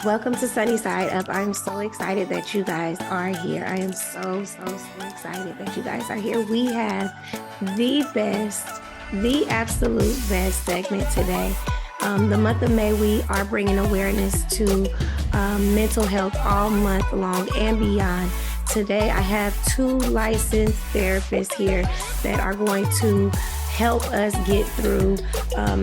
Welcome to Sunny Side Up. I'm so excited that you guys are here. I am so excited that you guys are here. We have the best, the absolute best segment today. The month of May, we are bringing awareness to mental health all month long and beyond. Today, I have two licensed therapists here that are going to help us get through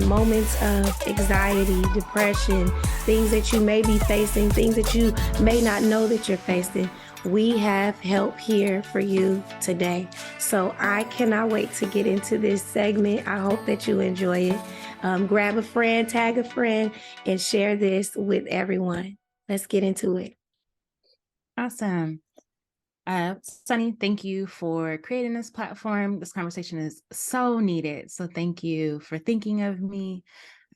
moments of anxiety, depression, things that you may be facing, things that you may not know that you're facing. We have help here for you today. So I cannot wait to get into this segment. I hope that you enjoy it. Grab a friend, tag a friend, and share this with everyone. Let's get into it. Awesome. Sunny, thank you for creating this platform. This conversation is so needed. So thank you for thinking of me.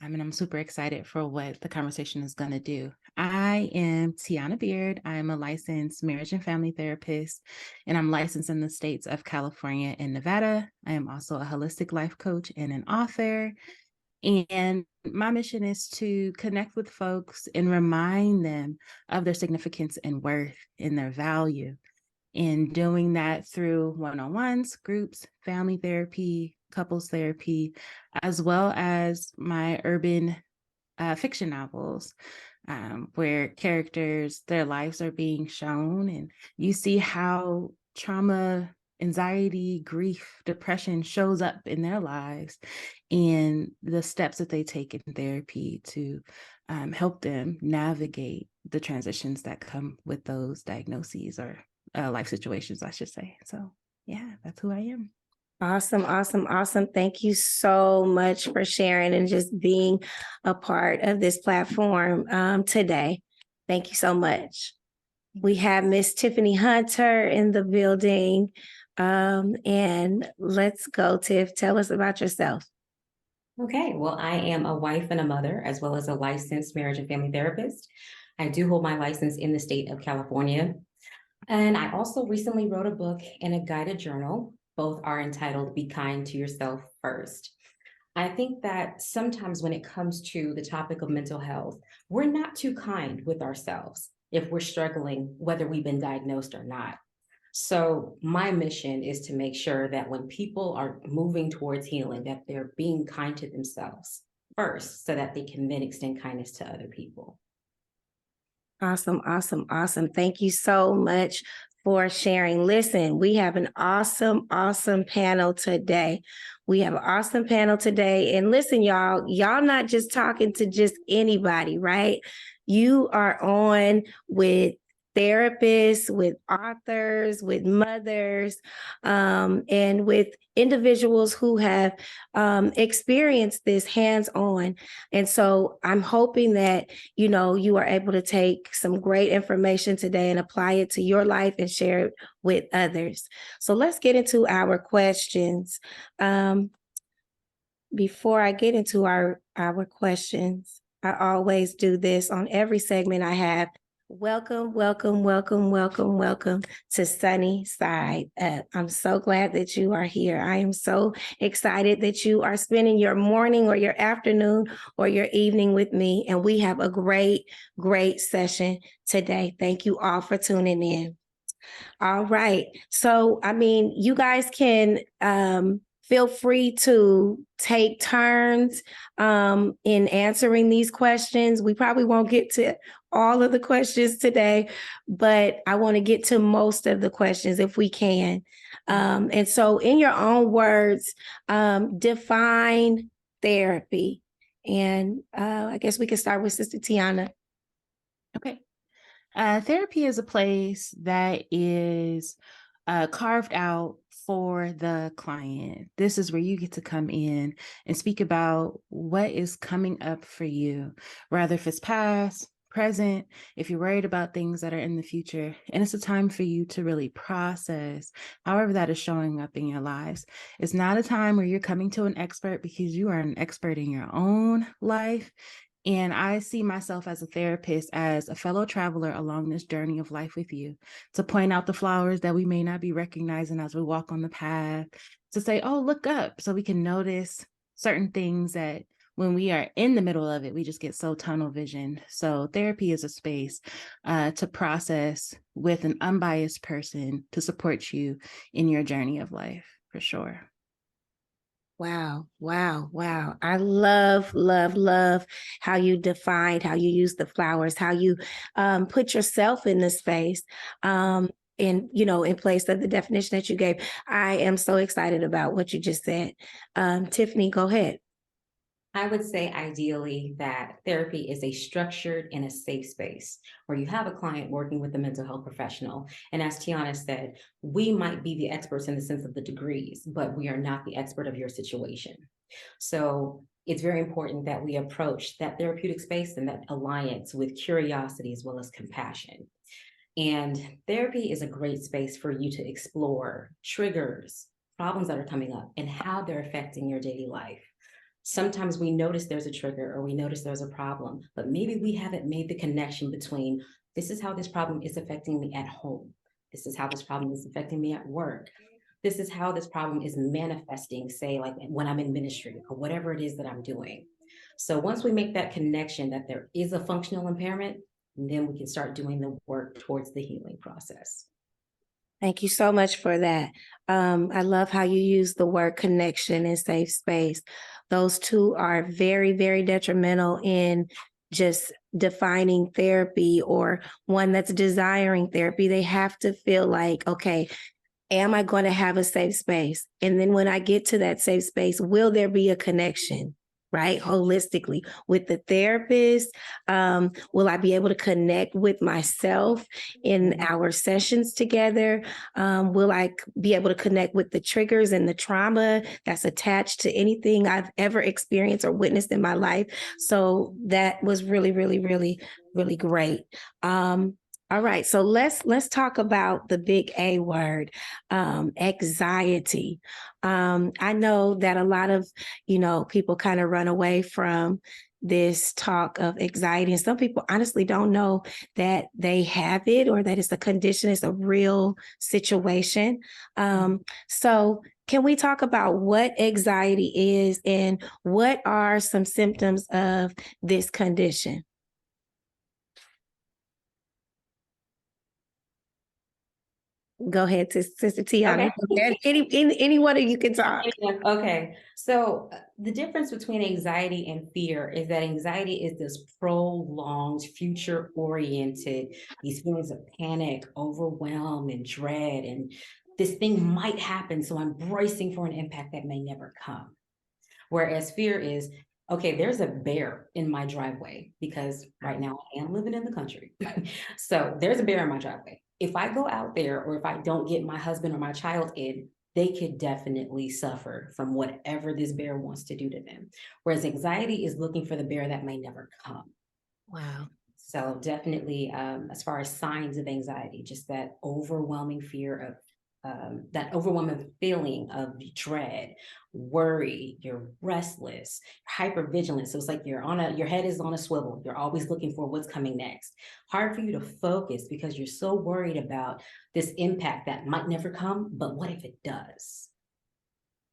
And I'm super excited for what the conversation is going to do. I am Tiana Beard. I'm a licensed marriage and family therapist, and I'm licensed in the states of California and Nevada. I am also a holistic life coach and an author. And my mission is to connect with folks and remind them of their significance and worth and their value. And doing that through one-on-ones, groups, family therapy, couples therapy, as well as my urban fiction novels, where characters, their lives are being shown, and you see how trauma, anxiety, grief, depression shows up in their lives, and the steps that they take in therapy to help them navigate the transitions that come with those diagnoses or life situations, I should say. So yeah, that's who I am. Awesome. Thank you so much for sharing and just being a part of this platform today. Thank you so much. We have Miss Tiffany Hunter in the building. And let's go, Tiff. Tell us about yourself. Okay, well, I am a wife and a mother, as well as a licensed marriage and family therapist. I do hold my license in the state of California. And I also recently wrote a book and a guided journal. Both are entitled Be Kind to Yourself First. I think that sometimes when it comes to the topic of mental health, we're not too kind with ourselves if we're struggling, whether we've been diagnosed or not. So my mission is to make sure that when people are moving towards healing, that they're being kind to themselves first, so that they can then extend kindness to other people. Awesome. Thank you so much for sharing. Listen, we have an awesome panel today. And listen, y'all not just talking to just anybody, right? You are on with therapists, with authors, with mothers, and with individuals who have experienced this hands-on. And so I'm hoping that, you are able to take some great information today and apply it to your life and share it with others. So let's get into our questions. Before I get into our questions, I always do this on every segment I have. Welcome to Sunny Side Up. I'm so glad that you are here. I am so excited that you are spending your morning or your afternoon or your evening with me. And we have a great session today. Thank you all for tuning in. All right. So, you guys can feel free to take turns in answering these questions. We probably won't get to all of the questions today, but I want to get to most of the questions if we can. And so in your own words, define therapy. And I guess we can start with Sister Tiana. Okay. Therapy is a place that is carved out for the client. This is where you get to come in and speak about what is coming up for you, rather if it's past, present, if you're worried about things that are in the future. And it's a time for you to really process however that is showing up in your lives. It's not a time where you're coming to an expert because you are an expert in your own life. And I see myself as a therapist, as a fellow traveler along this journey of life with you, to point out the flowers that we may not be recognizing as we walk on the path, to say, oh, look up, so we can notice certain things that when we are in the middle of it, we just get so tunnel vision. So therapy is a space to process with an unbiased person to support you in your journey of life, for sure. Wow, wow, wow. I love, love, love how you defined, how you use the flowers, how you put yourself in the space in place of the definition that you gave. I am so excited about what you just said. Tiffany, go ahead. I would say ideally that therapy is a structured and a safe space where you have a client working with a mental health professional. And as Tiana said, we might be the experts in the sense of the degrees, but we are not the expert of your situation. So it's very important that we approach that therapeutic space and that alliance with curiosity as well as compassion. And therapy is a great space for you to explore triggers, problems that are coming up, and how they're affecting your daily life. Sometimes we notice there's a trigger or we notice there's a problem, but maybe we haven't made the connection between this is how this problem is affecting me at home. This is how this problem is affecting me at work. This is how this problem is manifesting, say, like when I'm in ministry or whatever it is that I'm doing. So once we make that connection that there is a functional impairment, then we can start doing the work towards the healing process. Thank you so much for that. I love how you use the word connection and safe space. Those two are very, very detrimental in just defining therapy or one that's desiring therapy. They have to feel like, okay, am I going to have a safe space? And then when I get to that safe space, will there be a connection? Right? Holistically with the therapist. Will I be able to connect with myself in our sessions together? Will I be able to connect with the triggers and the trauma that's attached to anything I've ever experienced or witnessed in my life? So that was really, really, really, really great. All right, so let's talk about the big A word, anxiety. I know that a lot of people kind of run away from this talk of anxiety, and some people honestly don't know that they have it or that it's a condition, it's a real situation. So can we talk about what anxiety is and what are some symptoms of this condition? Go ahead, Sister Tiana. Okay. Any one of you can talk. Okay, so the difference between anxiety and fear is that anxiety is this prolonged, future-oriented, these feelings of panic, overwhelm, and dread, and this thing might happen, so I'm bracing for an impact that may never come. Whereas fear is, okay, there's a bear in my driveway because right now I am living in the country. So there's a bear in my driveway. If I go out there or if I don't get my husband or my child in, they could definitely suffer from whatever this bear wants to do to them. Whereas anxiety is looking for the bear that may never come. Wow. So definitely, as far as signs of anxiety, just that overwhelming fear of that overwhelming feeling of dread, worry, you're restless, hypervigilant. So it's like your head is on a swivel. You're always looking for what's coming next. Hard for you to focus because you're so worried about this impact that might never come, but what if it does?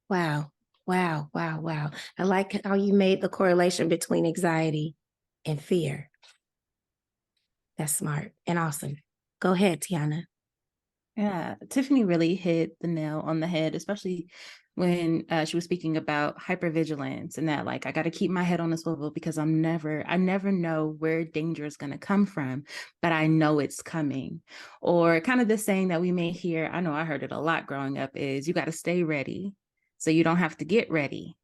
Wow. Wow. Wow. Wow. I like how you made the correlation between anxiety and fear. That's smart and awesome. Go ahead, Tiana. Yeah, Tiffany really hit the nail on the head, especially when she was speaking about hypervigilance and that, like, I got to keep my head on the swivel because I never know where danger is going to come from, but I know it's coming. Or kind of the saying that we may hear, I know I heard it a lot growing up, is you got to stay ready so you don't have to get ready.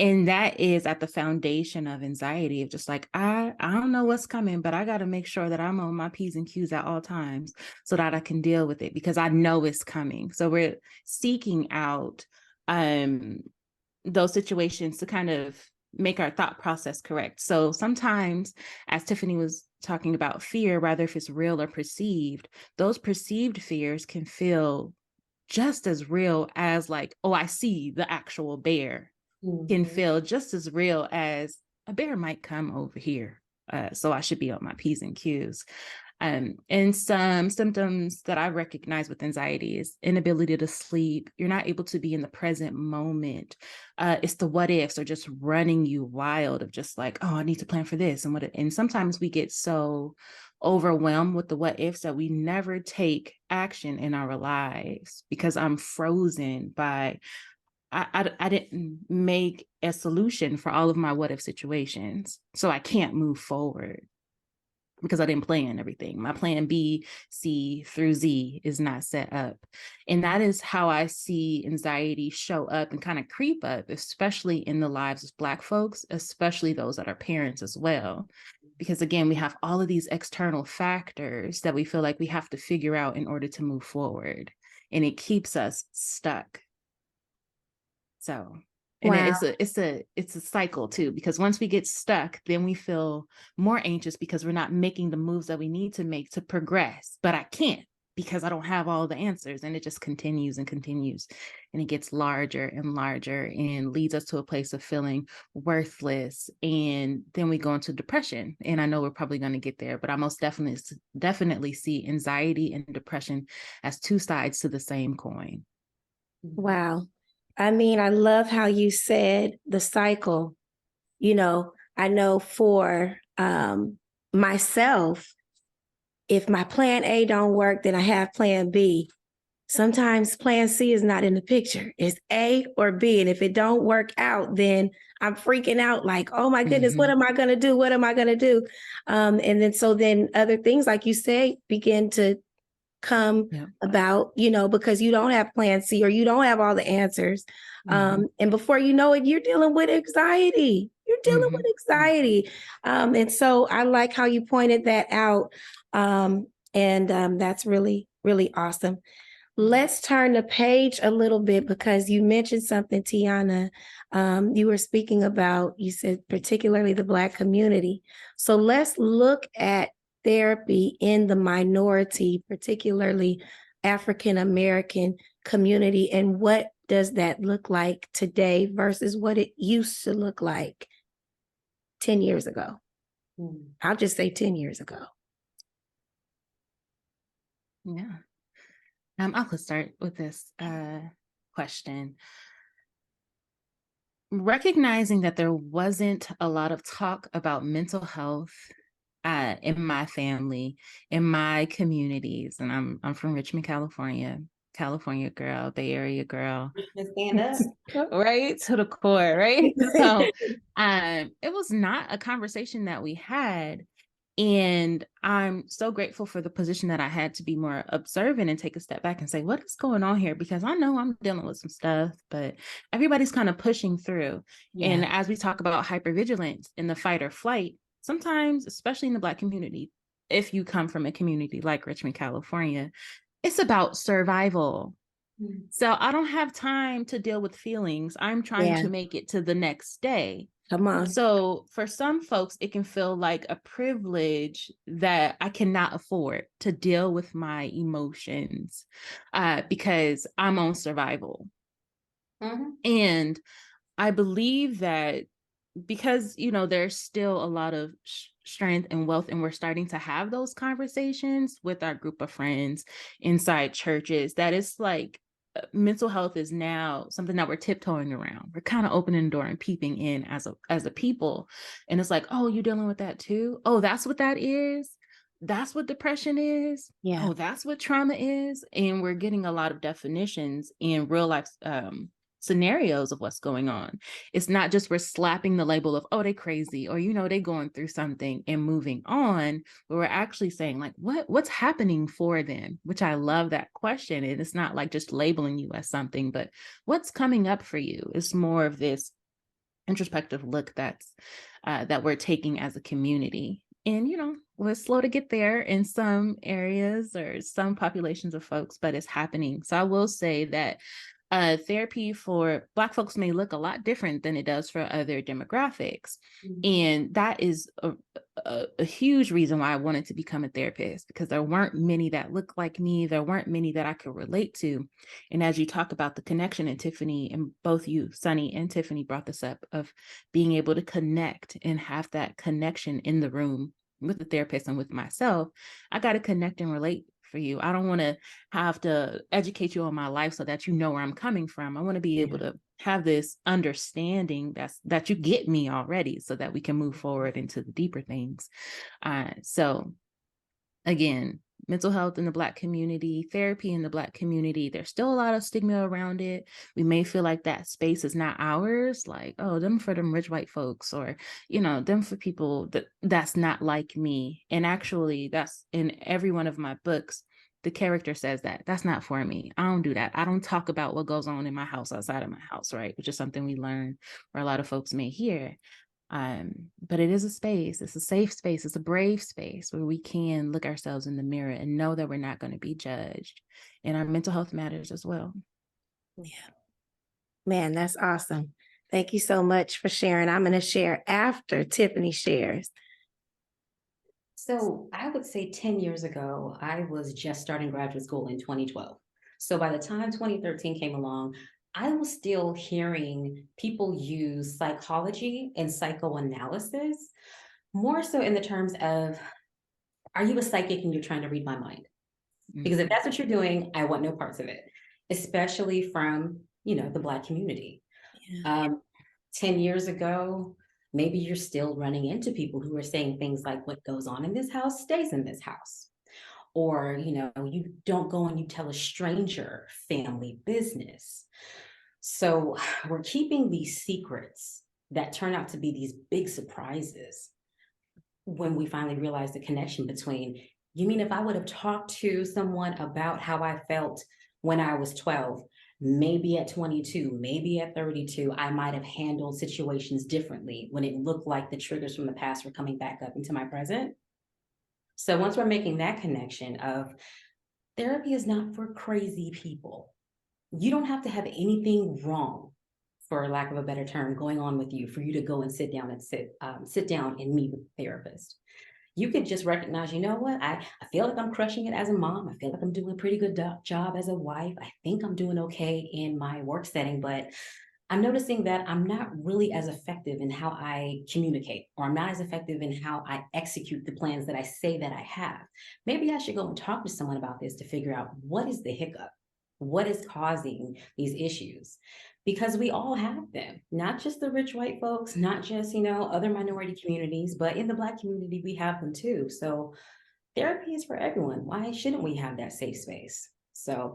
And that is at the foundation of anxiety, of just like, I don't know what's coming, but I got to make sure that I'm on my P's and Q's at all times so that I can deal with it because I know it's coming. So we're seeking out those situations to kind of make our thought process correct. So sometimes, as Tiffany was talking about fear, whether if it's real or perceived, those perceived fears can feel just as real as like, oh, I see the actual bear. Can feel just as real as a bear might come over here. So I should be on my P's and Q's. And some symptoms that I recognize with anxiety is inability to sleep. You're not able to be in the present moment. It's the what ifs are just running you wild of just like, oh, I need to plan for this. And sometimes we get so overwhelmed with the what ifs that we never take action in our lives because I'm frozen by, I didn't make a solution for all of my what if situations. So I can't move forward because I didn't plan everything. My plan B, C through Z is not set up. And that is how I see anxiety show up and kind of creep up, especially in the lives of Black folks, especially those that are parents as well. Because again, we have all of these external factors that we feel like we have to figure out in order to move forward. And it keeps us stuck. So, and Wow. it's a cycle too, because once we get stuck, then we feel more anxious because we're not making the moves that we need to make to progress. But I can't because I don't have all the answers, and it just continues and continues, and it gets larger and larger and leads us to a place of feeling worthless. And then we go into depression. And I know we're probably going to get there, but I most definitely see anxiety and depression as two sides to the same coin. Wow. I mean, I love how you said the cycle. You know, I know for myself, if my plan A don't work, then I have plan B. Sometimes plan C is not in the picture. It's A or B. And if it don't work out, then I'm freaking out like, oh my goodness, what am I going to do? What am I going to do? And then other things, like you say, begin to come about, because you don't have plan C or you don't have all the answers. And before you know it, you're dealing with anxiety. And so I like how you pointed that out. And that's really, really awesome. Let's turn the page a little bit because you mentioned something, Tiana. You were speaking about, you said particularly the Black community. So let's look at therapy in the minority, particularly African American community, and what does that look like today versus what it used to look like 10 years ago? I'll just say 10 years ago. Yeah. I'll start with this question. Recognizing that there wasn't a lot of talk about mental health in my family, in my communities, and I'm from Richmond, California girl, Bay Area girl. Stand up. Right to the core, right? So it was not a conversation that we had. And I'm so grateful for the position that I had to be more observant and take a step back and say, what is going on here? Because I know I'm dealing with some stuff, but everybody's kind of pushing through. Yeah. And as we talk about hypervigilance in the fight or flight, sometimes, especially in the Black community, if you come from a community like Richmond, California, it's about survival. So I don't have time to deal with feelings. I'm trying to make it to the next day. Come on. So for some folks, it can feel like a privilege that I cannot afford to deal with my emotions because I'm on survival. And I believe that because, there's still a lot of strength and wealth, and we're starting to have those conversations with our group of friends inside churches, that it's like mental health is now something that we're tiptoeing around. We're kind of opening the door and peeping in as a people. And it's like, oh, you're dealing with that too? Oh, that's what that is? That's what depression is? Yeah. Oh, that's what trauma is? And we're getting a lot of definitions in real life scenarios of what's going on. It's not just we're slapping the label of, oh, they crazy, or, they going through something and moving on, but we're actually saying like, what's happening for them? Which I love that question. And it's not like just labeling you as something, but what's coming up for you? It's more of this introspective look that's that we're taking as a community. And, we're slow to get there in some areas or some populations of folks, but it's happening. So I will say that therapy for Black folks may look a lot different than it does for other demographics. And that is a huge reason why I wanted to become a therapist, because there weren't many that looked like me. There weren't many that I could relate to. And as you talk about the connection, and Tiffany, and both you, Sunny and Tiffany, brought this up, of being able to connect and have that connection in the room with the therapist and with myself, I got to connect and relate for you. I don't want to have to educate you on my life so that you know where I'm coming from. I want to be able to have this understanding that you get me already, so that we can move forward into the deeper things. So again, mental health in the Black community, therapy in the Black community, there's still a lot of stigma around it. We may feel like that space is not ours, like, oh, them for them rich white folks, or, them for people that's not like me. And actually, that's in every one of my books. The character says that's not for me. I don't do that. I don't talk about what goes on in my house outside of my house, right? Which is something we learn, or a lot of folks may hear. But it is a space. It's a safe space. It's a brave space where we can look ourselves in the mirror and know that we're not going to be judged. And our mental health matters as well. Yeah. Man, that's awesome. Thank you so much for sharing. I'm going to share after Tiffany shares. So I would say 10 years ago, I was just starting graduate school in 2012. So by the time 2013 came along, I was still hearing people use psychology and psychoanalysis, more so in the terms of, are you a psychic and you're trying to read my mind? Because if that's what you're doing, I want no parts of it, especially from, the Black community. Yeah. 10 years ago, maybe you're still running into people who are saying things like, what goes on in this house stays in this house. Or, you don't go and you tell a stranger family business. So we're keeping these secrets that turn out to be these big surprises when we finally realize the connection between, you mean if I would have talked to someone about how I felt when I was 12, maybe at 22, maybe at 32, I might have handled situations differently when it looked like the triggers from the past were coming back up into my present. So once we're making that connection of, therapy is not for crazy people. You don't have to have anything wrong, for lack of a better term, going on with you for you to go and sit down and meet with a therapist. You could just recognize, you know what, I feel like I'm crushing it as a mom. I feel like I'm doing a pretty good job as a wife. I think I'm doing okay in my work setting, but I'm noticing that I'm not really as effective in how I communicate, or I'm not as effective in how I execute the plans that I say that I have. Maybe I should go and talk to someone about this to figure out, what is the hiccup? What is causing these issues? Because we all have them, not just the rich white folks, not just, other minority communities, but in the Black community, we have them too. So therapy is for everyone. Why shouldn't we have that safe space? So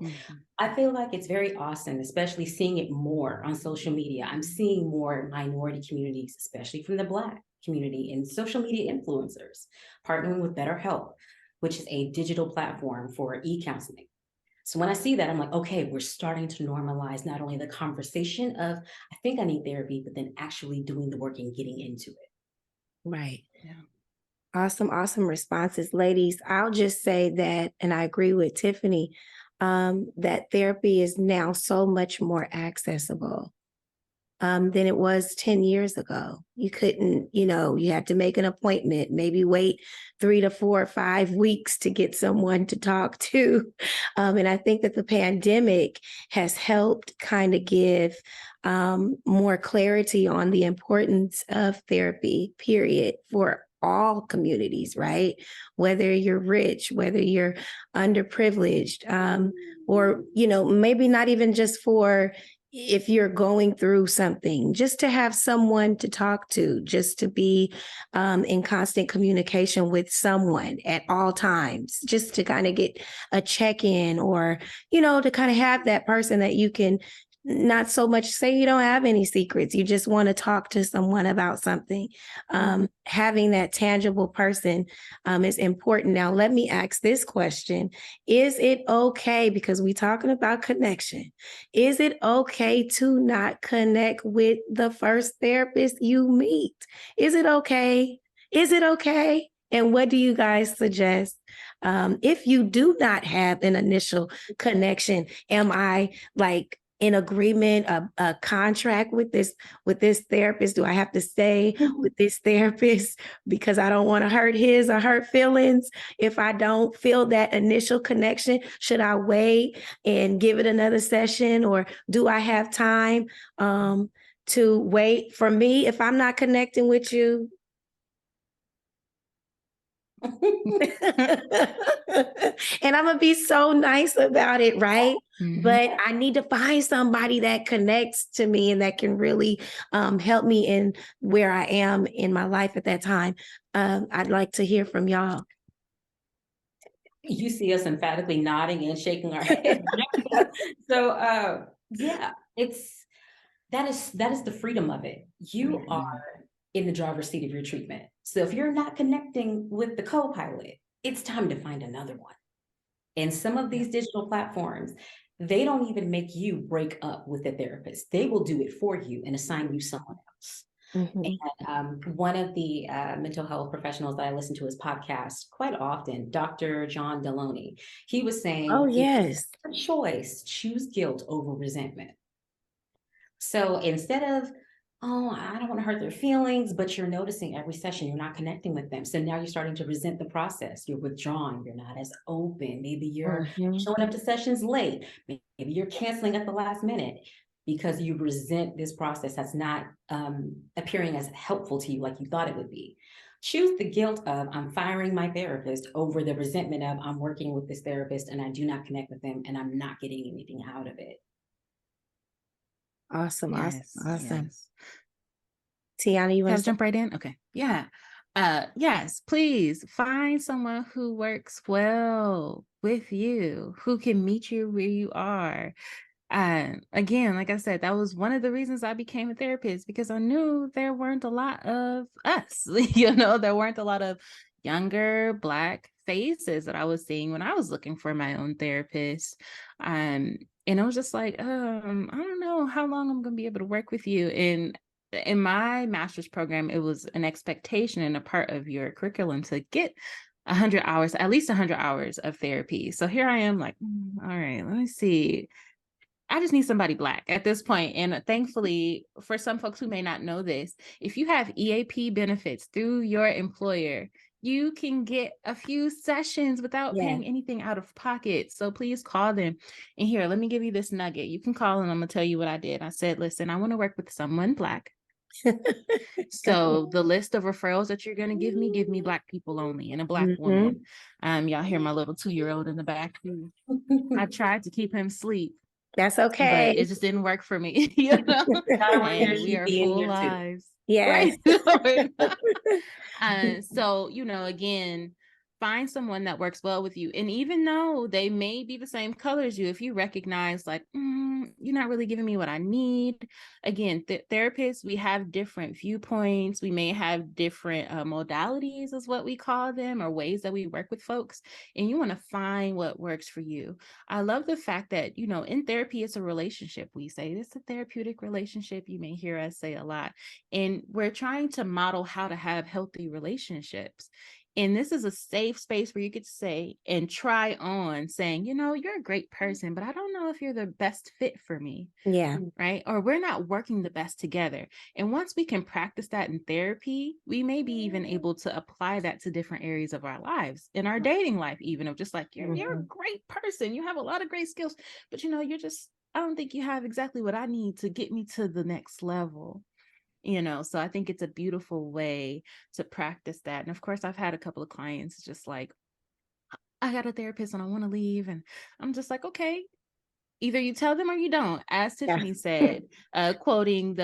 I feel like it's very awesome, especially seeing it more on social media. I'm seeing more minority communities, especially from the Black community, and social media influencers partnering with BetterHelp, which is a digital platform for e-counseling. So when I see that, I'm like, okay, we're starting to normalize not only the conversation of, I think I need therapy, but then actually doing the work and getting into it. Right. Yeah. Awesome responses, ladies. I'll just say that, and I agree with Tiffany, that therapy is now so much more accessible than it was 10 years ago. You couldn't, you had to make an appointment, maybe wait 3 to 4 or 5 weeks to get someone to talk to. And I think that the pandemic has helped kind of give more clarity on the importance of therapy, period, for all communities, right? Whether you're rich, whether you're underprivileged, or, maybe not even just for if you're going through something, just to have someone to talk to, just to be in constant communication with someone at all times, just to kind of get a check-in, or, to kind of have that person that you can not so much say you don't have any secrets, you just want to talk to someone about something. Having that tangible person is important. Now, let me ask this question. Is it okay, because we're talking about connection, is it okay to not connect with the first therapist you meet? Is it okay? Is it okay? And what do you guys suggest? If you do not have an initial connection, am I like in agreement, a contract with this therapist? Do I have to stay with this therapist because I don't want to hurt his or her feelings? If I don't feel that initial connection, should I wait and give it another session, or do I have time to wait? For me, if I'm not connecting with you, and I'm gonna be so nice about it, right? Mhm. But I need to find somebody that connects to me and that can really help me in where I am in my life at that time. I'd like to hear from y'all. You see us emphatically nodding and shaking our heads. So yeah, that is the freedom of it. You Mhm. are in the driver's seat of your treatment. So if you're not connecting with the co-pilot, it's time to find another one. And some of these digital platforms, they don't even make you break up with the therapist. They will do it for you and assign you someone else. Mhm. And one of the mental health professionals that I listen to his podcast quite often, Dr. John Deloney, he was saying, Oh, if you yes. have a choice, choose guilt over resentment. So instead of, oh, I don't want to hurt their feelings, but you're noticing every session you're not connecting with them. So now you're starting to resent the process. You're withdrawing. You're not as open. Maybe you're Mhm. showing up to sessions late. Maybe you're canceling at the last minute because you resent this process that's not appearing as helpful to you like you thought it would be. Choose the guilt of I'm firing my therapist over the resentment of I'm working with this therapist and I do not connect with them and I'm not getting anything out of it. Awesome, awesome, Yes, awesome. yes. Tiana, you Can want I to say? jump right in? Okay. Yeah. Yes, please find someone who works well with you, who can meet you where you are. Again, like I said, that was one of the reasons I became a therapist, because I knew there weren't a lot of us, there weren't a lot of younger Black faces that I was seeing when I was looking for my own therapist. And I was just like, I don't know how long I'm going to be able to work with you. And in my master's program, it was an expectation and a part of your curriculum to get 100 hours, at least 100 hours of therapy. So here I am like, all right, let me see. I just need somebody Black at this point. And thankfully, for some folks who may not know this, if you have EAP benefits through your employer, you can get a few sessions without Yeah. paying anything out of pocket. So please call them. And here, let me give you this nugget. You can call and I'm going to tell you what I did. I said, listen, I want to work with someone Black. So the list of referrals that you're going to give me Black people only and a Black woman. Y'all hear my little 2-year-old in the back. I tried to keep him asleep, That's but okay. it just didn't work for me. Gotta work Hey, your we are sheepy in full here too. lives. Yes. Right. So, again, find someone that works well with you. And even though they may be the same color as you, if you recognize like, you're not really giving me what I need. Again, therapists, we have different viewpoints. We may have different modalities is what we call them, or ways that we work with folks. And you want to find what works for you. I love the fact that, in therapy, it's a relationship. We say it's a therapeutic relationship. You may hear us say a lot. And we're trying to model how to have healthy relationships. And this is a safe space where you could say and try on saying, you're a great person, but I don't know if you're the best fit for me. Yeah. Right. Or we're not working the best together. And once we can practice that in therapy, we may be even able to apply that to different areas of our lives, in our dating life, even of just like, you're a great person. You have a lot of great skills, but you're just, I don't think you have exactly what I need to get me to the next level. So I think it's a beautiful way to practice that. And of course, I've had a couple of clients just like, I got a therapist and I want to leave. And I'm just like, okay, either you tell them or you don't. As Tiffany said, quoting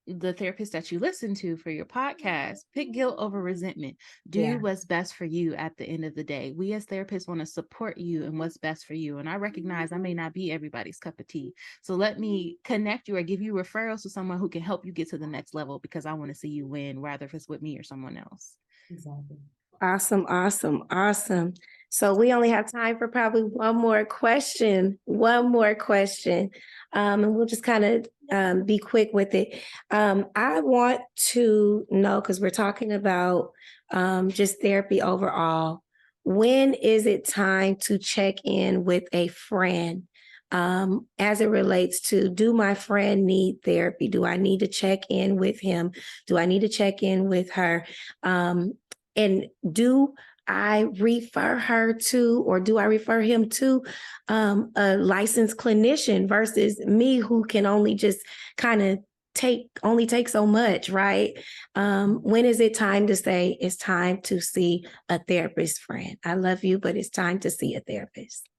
the therapist that you listen to for your podcast, pick guilt over resentment. Do what's best for you at the end of the day. We as therapists want to support you and what's best for you. And I recognize I may not be everybody's cup of tea. So let me connect you or give you referrals to someone who can help you get to the next level, because I want to see you win, rather if it's with me or someone else. Exactly. Awesome, awesome, awesome. So we only have time for probably one more question. And we'll just kind of be quick with it. I want to know, because we're talking about just therapy overall, when is it time to check in with a friend? as it relates to, do my friend need therapy? Do I need to check in with him? Do I need to check in with her? And do I refer her to, or do I refer him to a licensed clinician versus me, who can only just kind of take so much, right? When is it time to say it's time to see a therapist, friend? I love you, but it's time to see a therapist.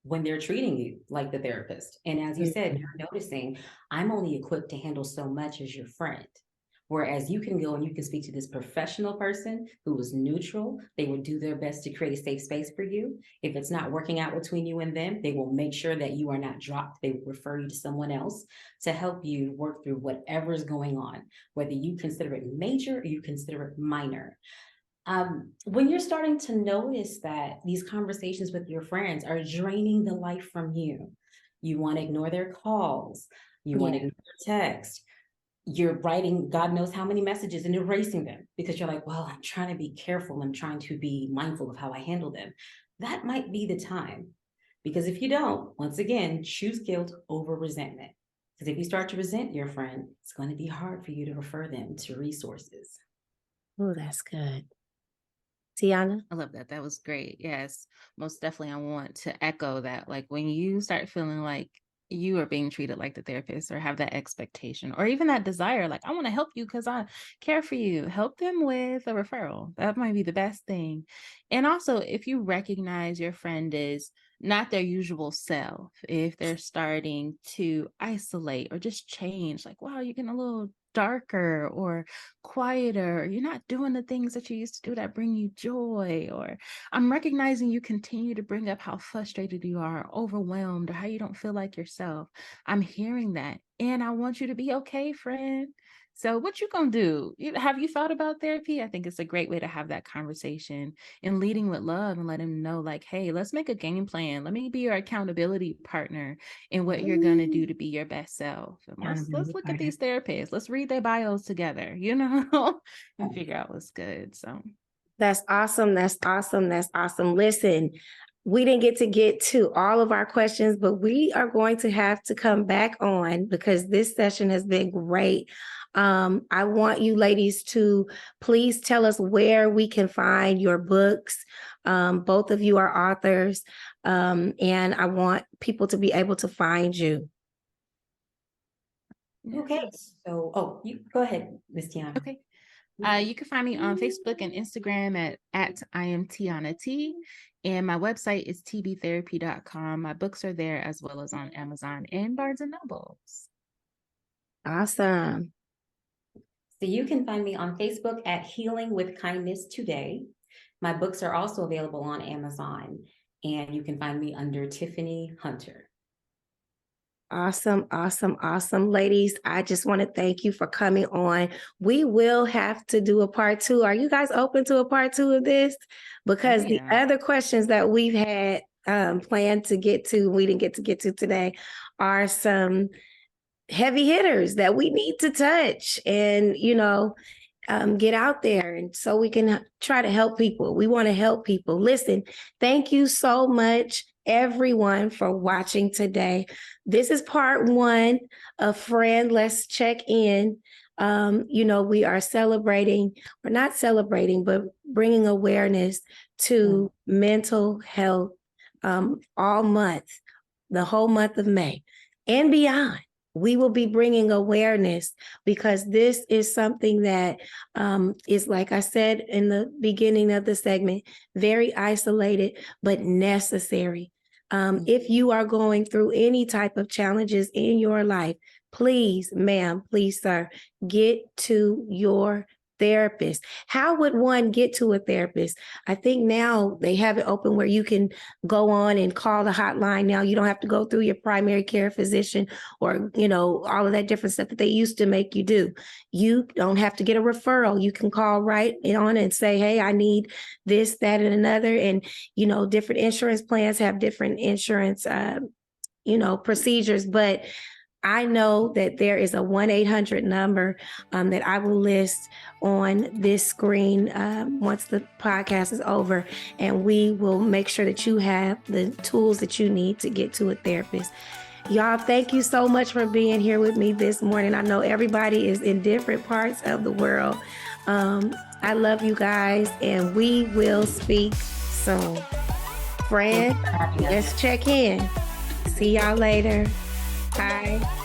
When they're treating you like the therapist. And as you said, you're noticing, I'm only equipped to handle so much as your friend. Whereas you can go and you can speak to this professional person who is neutral. They will do their best to create a safe space for you. If it's not working out between you and them, they will make sure that you are not dropped. They will refer you to someone else to help you work through whatever's going on, whether you consider it major or you consider it minor. When you're starting to notice that these conversations with your friends are draining the life from you, you want to ignore their calls, you want to ignore their text, you're writing God knows how many messages and erasing them because you're like, well, I'm trying to be careful. I'm trying to be mindful of how I handle them. That might be the time. Because if you don't, once again, choose guilt over resentment. Because if you start to resent your friend, it's going to be hard for you to refer them to resources. Oh, that's good. Tiana? I love that. That was great. Yes, most definitely. I want to echo that. Like when you start feeling like you are being treated like the therapist, or have that expectation, or even that desire, like, I want to help you because I care for you, help them with a referral. That might be the best thing. And also, if you recognize your friend is not their usual self, if they're starting to isolate or just change, like, wow, you're getting a little darker or quieter, you're not doing the things that you used to do that bring you joy, or I'm recognizing you continue to bring up how frustrated you are, overwhelmed, or how you don't feel like yourself. I'm hearing that, and I want you to be okay, friend. So what you gonna do? Have you thought about therapy? I think it's a great way to have that conversation, and leading with love, and let him know, like, hey, let's make a game plan. Let me be your accountability partner in what you're gonna do to be your best self. And let's look at these therapists. Let's read their bios together, and figure out what's good. So That's awesome. That's awesome. That's awesome. Listen, we didn't get to all of our questions, but we are going to have to come back on because this session has been great. I want you ladies to please tell us where we can find your books. Both of you are authors, and I want people to be able to find you. Okay, so, you go ahead, Ms. Tiana. okay. You can find me on Facebook and Instagram at I am Tiana T. And my website is tbtherapy.com. My books are there, as well as on Amazon and Barnes and Nobles. Awesome. So you can find me on Facebook at Healing with Kindness Today. My books are also available on Amazon, and you can find me under Tiffany Hunter. Awesome, awesome, awesome. Ladies, I just want to thank you for coming on. We will have to do a part 2. Are you guys open to a part 2 of this? Because the other questions that we've had planned to get to, we didn't get to today, are some heavy hitters that we need to touch and, get out there. And so we can try to help people. We want to help people. Listen, thank you so much, everyone, for watching today. This is part 1 of Friend Let's Check In. We are celebrating, or not celebrating, but bringing awareness to mental health all month, the whole month of May and beyond. We will be bringing awareness because this is something that is, like I said in the beginning of the segment, very isolated, but necessary. If you are going through any type of challenges in your life, please, ma'am, please, sir, get to your therapist. How would one get to a therapist? I think now they have it open where you can go on and call the hotline. Now you don't have to go through your primary care physician or, all of that different stuff that they used to make you do. You don't have to get a referral. You can call right on and say, hey, I need this, that, and another. And, different insurance plans have different insurance, procedures, but I know that there is a 1-800 number that I will list on this screen once the podcast is over, and we will make sure that you have the tools that you need to get to a therapist. Y'all, thank you so much for being here with me this morning. I know everybody is in different parts of the world. I love you guys, and we will speak soon. Friend, let's check in. See y'all later. Bye.